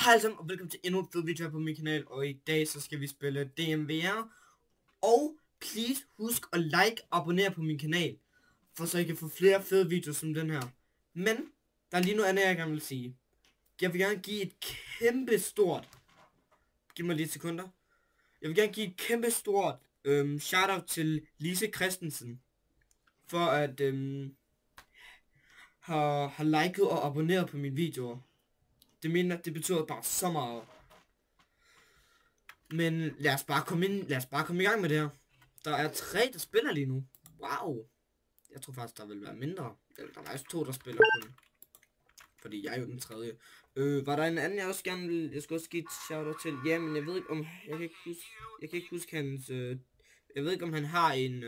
Hej alle sammen, og velkommen til endnu en fed video her på min kanal. Og i dag så skal vi spille DMVR. Og please husk at like og abonnere på min kanal, for så I kan få flere fede videoer som den her. Men der er lige noget andet jeg gerne vil sige. Jeg vil gerne give et kæmpe stort, giv mig lige et sekunder. Jeg vil gerne give et kæmpe stort shoutout til Lise Christensen, for at har liket og abonneret på mine videoer. Det betyder bare så meget. Men lad os bare komme i gang med det her. Der er 3, der spiller lige nu. Wow. Jeg tror faktisk, der vil være mindre. Eller der er faktisk 2, der spiller kun. Fordi jeg er jo den 3. Var der en anden, jeg skulle også give et shout-out til? Ja, men jeg ved ikke om... Jeg kan ikke huske hans... jeg ved ikke, om han har en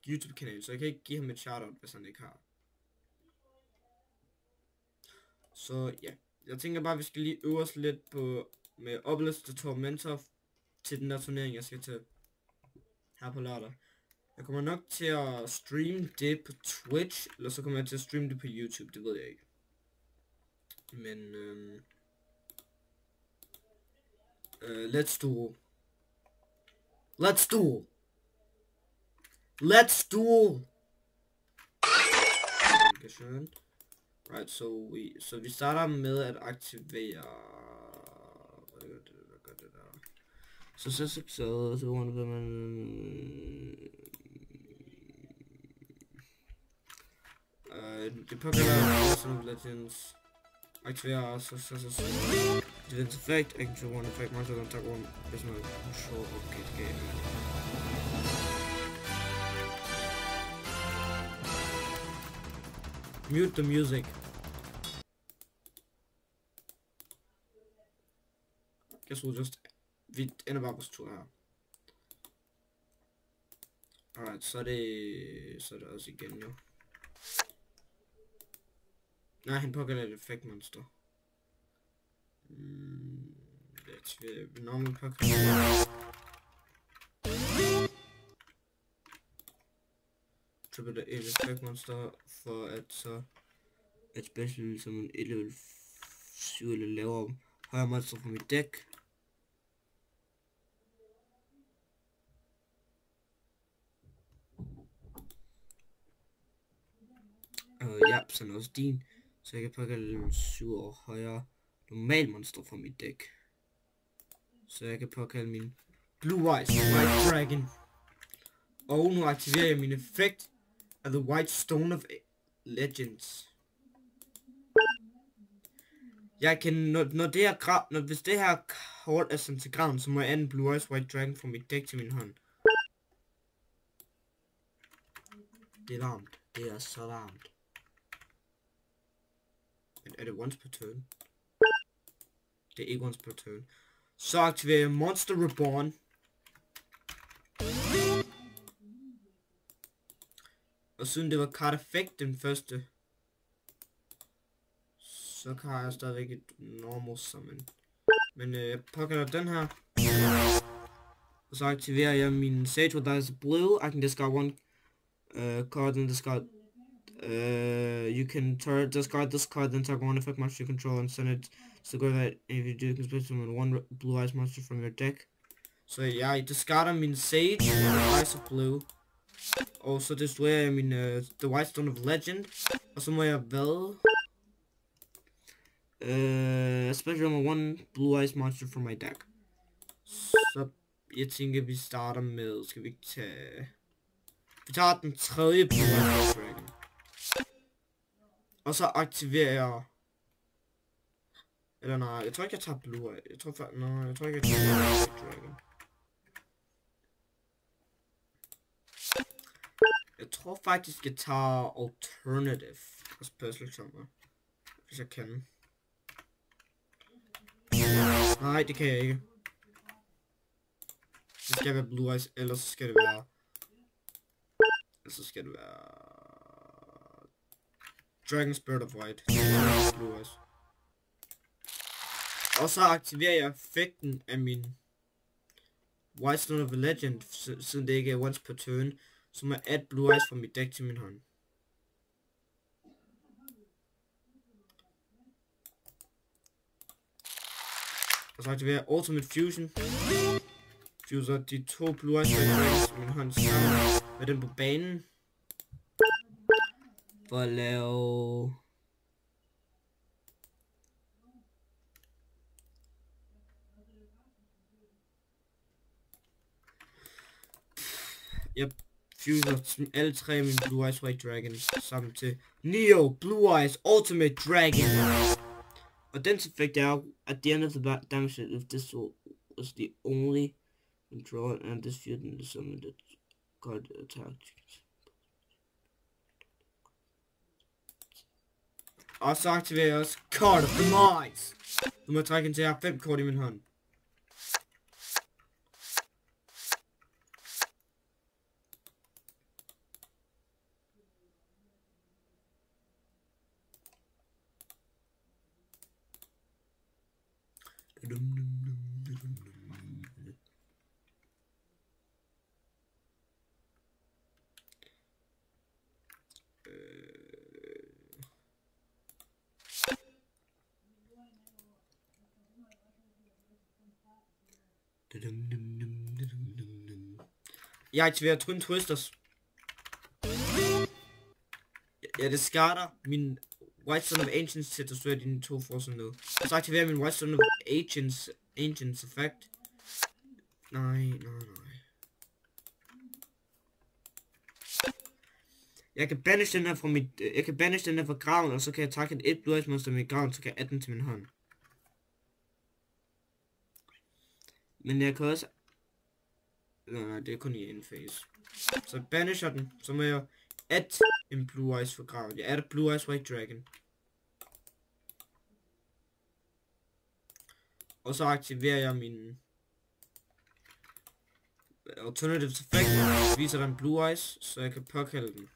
YouTube-kanal, så jeg kan ikke give ham et shout-out, hvis han ikke har. Så ja, jeg tænker bare, at vi skal lige øve os lidt på med Obelisk the Tormentor til den der turnering, jeg skal til her på lørdag. Jeg kommer nok til at streame det på Twitch, eller så kommer jeg til at streame det på YouTube, det ved jeg ikke. Men let's do. Right, så vi starter med at aktivere. Så vil man det påkalder Arsenal Legends. Aktivere Defense Effect, I control one effect, monster don't attack one personal control of the game. Mute the music. Guess we'll just... Vi ender bare på tur her. Alright, så er det også igen jo. Nej, han påkalder et effect monster. Vi normalt påkalder triple et effect monster for at så et special som en 1 level 7 eller lavere højere monster fra mit dæk. Ja, sådan også din. Så jeg kan påkalde level 7 og højere normal monster fra mit dæk. Så jeg kan påkalde min Blue Eyes White Dragon. Og nu aktiverer jeg min effekt af The White Stone of Legends. Jeg kan, hvis det her kort er sendt til graven, så må jeg anvende Blue Eyes White Dragon fra mit dæk til min hånd. Det er varmt. Det er så varmt. Men er det once per turn? Det er ikke once per turn. Så aktiverer jeg Monster Reborn. Og siden det var card effect den første, så kan jeg stadigvæk et normal summon. Men jeg påkalder den her. Og så aktiverer jeg min Sage with Dice Blue. I can discard one card and discard. You can discard this card, then target one effect monster you control and send it to go that if you do, you can split summon one blue eyes monster from your deck. Så jeg discarder min Sage with Dice Blue. Og så destruerer jeg min The White Stone of Legend. Og så må jeg special med one blue eyes monster from my deck. Så jeg tænker vi starter med, skal vi ikke tage... Vi tager den 3. blue eyes dragon. Og så aktiverer jeg... Eller nej, jeg tror ikke jeg tager blue eyes. Jeg tror ikke jeg tager blue eyes dragon. Jeg tror faktisk jeg tager alternative og special summon, hvis jeg kan. Nej, det kan jeg ikke. Det skal være blue eyes, ellers så skal det være... Dragon Spirit of White. Blue eyes. Og så aktiverer jeg effekten af min White Stone of a Legend, siden det ikke er once per turn. Så må jeg add blue eyes fra mit dæk til min hånd. Og så aktiverer jeg Ultimate Fusion. Fuser de to Blue Eyes White Dragons i min hånd sammen med den på banen. For at lave... Jeg fuser alle tre af mine Blue Eyes White Dragons sammen til Neo Blue Eyes Ultimate Dragon. Og den effect er, at the end of the damage if this was the only control and this fusion is something that got attacked. Og så aktiverer jeg også Card of Demise. Nu må jeg trække ind til, jeg har 5 kort i min hånd. Jeg aktiverer Twin Twisters. Jeg discarder min White Stone of Ancients til at destroy dine 2 forser ned. Og så aktiverer min White Stone of Ancients effect. Nej. Jeg kan banish den her fra mit... graven, og så kan jeg trække et Blue Eyes monster med graven, så kan jeg adde den til min hånd. Men jeg kan også... Nej, det er kun i en phase. Så jeg banisher den, så må jeg adde en Blue Eyes for graven. Jeg adder Blue Eyes White Dragon. Og så aktiverer jeg min... Alternative effect, viser der en Blue Eyes, så jeg kan påkalde den.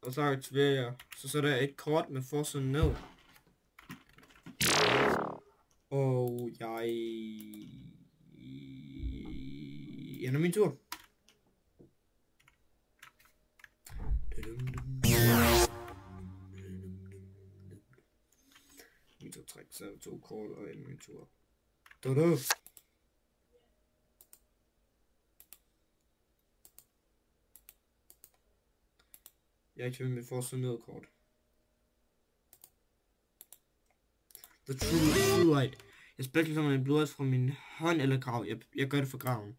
Og så aktiverer jeg, så sætter jeg et kort med forsiden ned. Og jeg ender min tur. Min tur træk, så 2 kort og ender min tur. Jeg aktiverer mit forsiden ned kort. The True Light. Jeg spiller som en Blue Eyes fra min hånd eller grav. Jeg gør det for graven.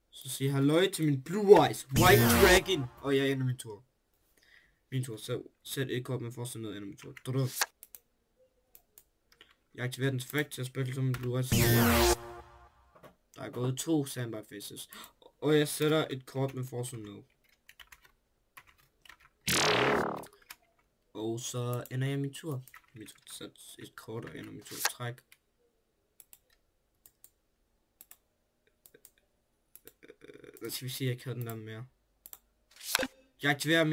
Så siger halløj til min Blue Eyes White Dragon. Og jeg ender min tur. Så sæt et kort med forsiden ned, ender min tur. Jeg aktiverer den effekt til at spille som en Blue Eyes. Der er gået 2 standby faces. Og jeg sætter et kort med forsiden ned. Og så ender jeg min tur. Mit sæt et kort og ender min tur træk. Lad os sige, at jeg kan den der mere. Jeg aktiverer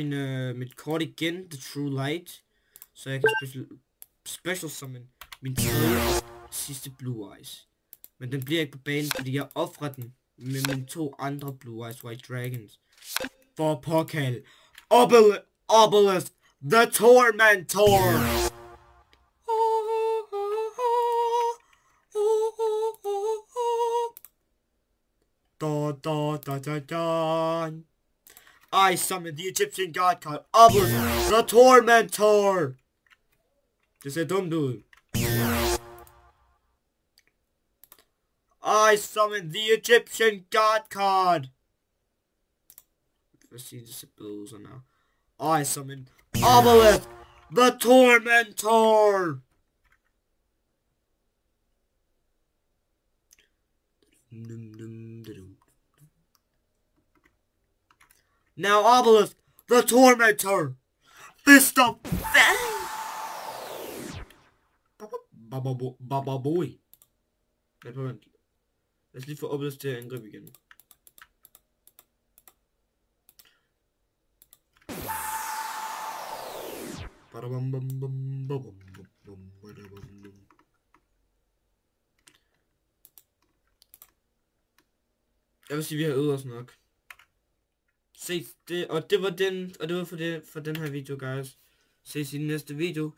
mit kort igen, The True Light. Så jeg kan special summon min tredje og sidste Blue Eyes. Men den bliver ikke på banen, fordi jeg offrer den med mine 2 andre Blue Eyes White Dragons. For at påkalde Obelisk the Tormentor! I summon the Egyptian god called Obelisk the Tormentor! Det ser dumt ud. I summon the Egyptian god card. Let's see this abilities now. I summon Obelisk the Tormentor. Now Obelisk the Tormentor. Fist of Baba boy. Lad os lige få Obelisk til at angribe igen. Jeg vil sige, vi har øvet os nok. Se det, og det var for den her video, guys. Ses i den næste video.